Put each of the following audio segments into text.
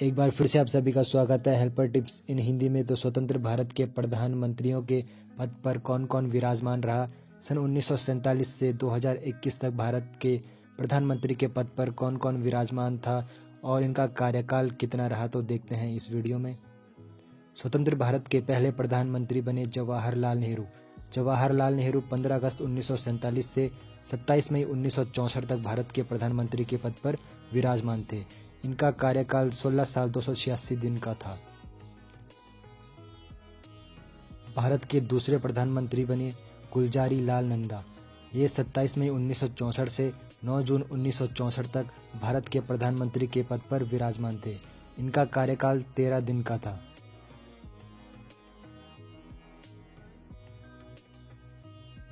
एक बार फिर से आप सभी का स्वागत है हेल्पर टिप्स इन हिंदी में। तो स्वतंत्र भारत के प्रधानमंत्रियों के पद पर कौन कौन विराजमान रहा, सन 1947 से 2021 तक भारत के प्रधानमंत्री के पद पर कौन कौन विराजमान था और इनका कार्यकाल कितना रहा, तो देखते हैं इस वीडियो में। स्वतंत्र भारत के पहले प्रधानमंत्री बने जवाहरलाल नेहरू। जवाहरलाल नेहरू 15 अगस्त 1947 से 27 मई 1964 तक भारत के प्रधानमंत्री के पद पर विराजमान थे। इनका कार्यकाल 16 साल 286 दिन का था। भारत के दूसरे प्रधानमंत्री बने गुलजारी लाल नंदा। ये 27 मई 1964 से 9 जून 1964 तक भारत के प्रधानमंत्री के पद पर विराजमान थे। इनका कार्यकाल 13 दिन का था।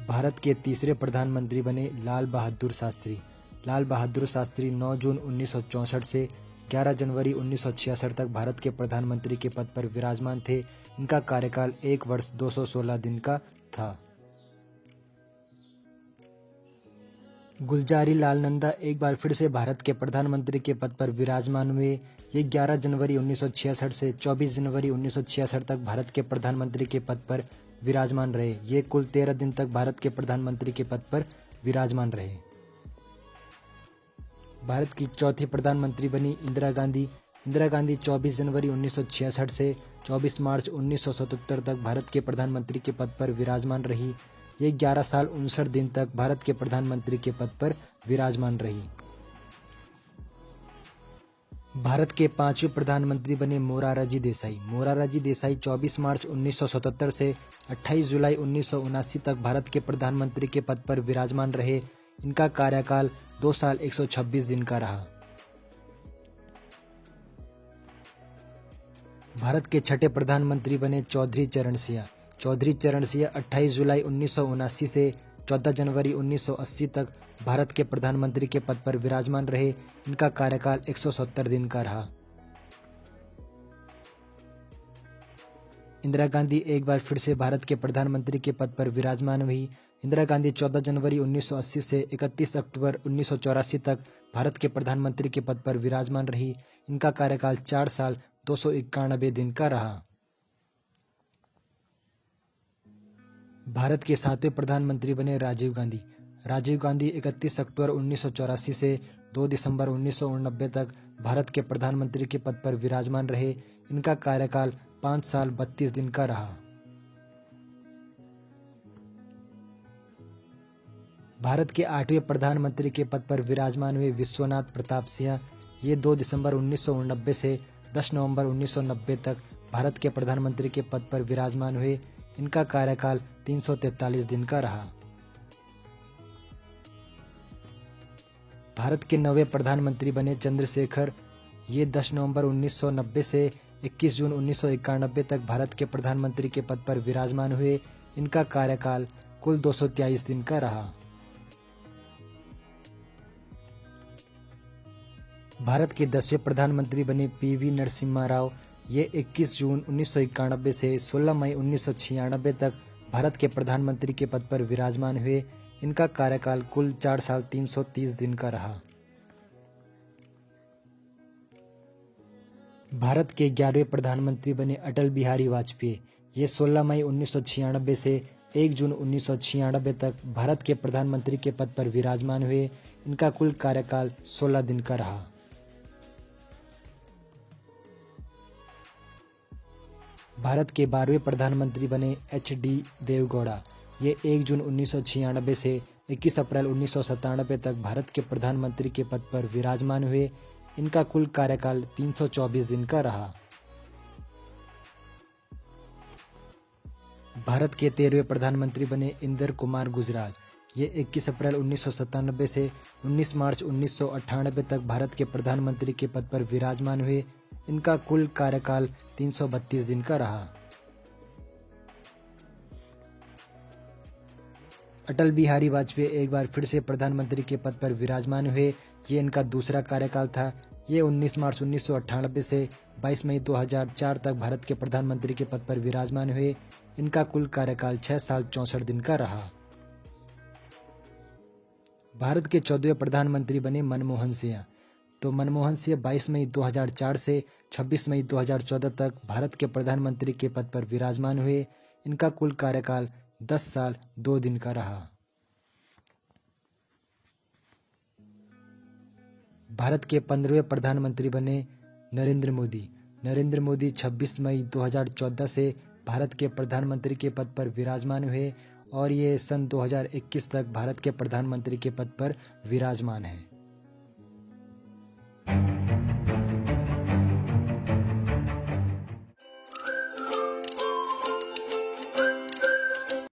भारत के तीसरे प्रधानमंत्री बने लाल बहादुर शास्त्री। लाल बहादुर शास्त्री 9 जून 1964 से 11 जनवरी 1966 तक भारत के प्रधानमंत्री के पद पर विराजमान थे। इनका कार्यकाल 1 वर्ष 216 दिन का था। गुलजारी लाल नंदा एक बार फिर से भारत के प्रधानमंत्री के पद पर विराजमान हुए। ये 11 जनवरी 1966 से 24 जनवरी 1966 तक भारत के प्रधानमंत्री के पद पर विराजमान रहे। ये कुल 13 दिन तक भारत के प्रधानमंत्री के पद पर विराजमान रहे। भारत की चौथी प्रधानमंत्री बनी इंदिरा गांधी। इंदिरा गांधी 24 जनवरी 1966 से 24 मार्च 1977 तक भारत के प्रधानमंत्री के पद पर विराजमान रही। ये 11 साल 59 दिन तक भारत के प्रधानमंत्री के पद पर विराजमान रही। भारत के पांचवें प्रधानमंत्री बने मोरारजी देसाई। मोरारजी देसाई 24 मार्च 1977 से 28 जुलाई 1979 तक भारत के प्रधानमंत्री के पद पर विराजमान रहे। इनका कार्यकाल 2 साल 126 दिन का रहा। भारत के छठे प्रधानमंत्री बने चौधरी चरण सिंह। चौधरी चरण सिंह 28 जुलाई 1979 से 14 जनवरी 1980 तक भारत के प्रधानमंत्री के पद पर विराजमान रहे। इनका कार्यकाल 170 दिन का रहा। इंदिरा गांधी एक बार फिर से भारत के प्रधानमंत्री के पद पर विराजमान हुई। इंदिरा गांधी 14 जनवरी 1980 से 31 अक्टूबर 1984 तक भारत के प्रधानमंत्री के पद पर विराजमान रही। इनका कार्यकाल 4 साल 291 दिन का रहा। भारत के सातवें प्रधानमंत्री बने राजीव गांधी। राजीव गांधी 31 अक्टूबर 1984 से 2 दिसंबर 1989 तक भारत के प्रधानमंत्री के पद पर विराजमान रहे। इनका कार्यकाल 5 साल 32 दिन का रहा। भारत के 8वें प्रधानमंत्री के पद पर विराजमान हुए विश्वनाथ प्रताप सिंह। ये 2 दिसंबर 1989 से 10 नवंबर 1990 तक भारत के प्रधानमंत्री के पद पर विराजमान हुए। इनका कार्यकाल 343 दिन का रहा। भारत के 9वें प्रधानमंत्री बने चंद्रशेखर। ये 10 नवंबर 1990 से 21 जून 1991 तक भारत के प्रधानमंत्री के पद पर विराजमान हुए। इनका कार्यकाल कुल 223 दिन का रहा। भारत के 10वें प्रधानमंत्री बने पीवी नरसिम्हा राव। ये 21 जून 1991 से 16 मई 1996 तक भारत के प्रधानमंत्री के पद पर विराजमान हुए। इनका कार्यकाल कुल 4 साल 330 दिन का रहा। भारत के 11वें प्रधानमंत्री बने अटल बिहारी वाजपेयी। ये 16 मई 1996 से 1 जून 1996 तक भारत के प्रधानमंत्री के पद पर विराजमान हुए। इनका कुल कार्यकाल 16 दिन का रहा। भारत के 12वें प्रधानमंत्री बने एच.डी. देवगौड़ा। ये 1 जून 1996 से 21 अप्रैल 1997 तक भारत के प्रधानमंत्री के पद पर विराजमान हुए। इनका कुल कार्यकाल 324 दिन का रहा। भारत के 13वें प्रधानमंत्री बने इंदर कुमार गुजराल। ये 21 अप्रैल 1997 से 19 मार्च 1998 तक भारत के प्रधानमंत्री के पद पर विराजमान हुए। इनका कुल कार्यकाल 332 दिन का रहा। अटल बिहारी वाजपेयी एक बार फिर से प्रधानमंत्री के पद पर विराजमान हुए। ये इनका दूसरा कार्यकाल था। ये 19 मार्च 1998 से 22 मई 2004 तक भारत के प्रधानमंत्री के पद पर विराजमान हुए। इनका कुल कार्यकाल 6 साल 64 दिन का रहा। भारत के 14वें प्रधानमंत्री बने मनमोहन सिंह। तो मनमोहन सिंह 22 मई 2004 से 26 मई 2014 तक भारत के प्रधानमंत्री के पद पर विराजमान हुए। इनका कुल कार्यकाल 10 साल 2 दिन का रहा। भारत के 15वें प्रधानमंत्री बने नरेंद्र मोदी। नरेंद्र मोदी 26 मई 2014 से भारत के प्रधानमंत्री के पद पर विराजमान हुए और ये सन 2021 तक भारत के प्रधानमंत्री के पद पर विराजमान हैं।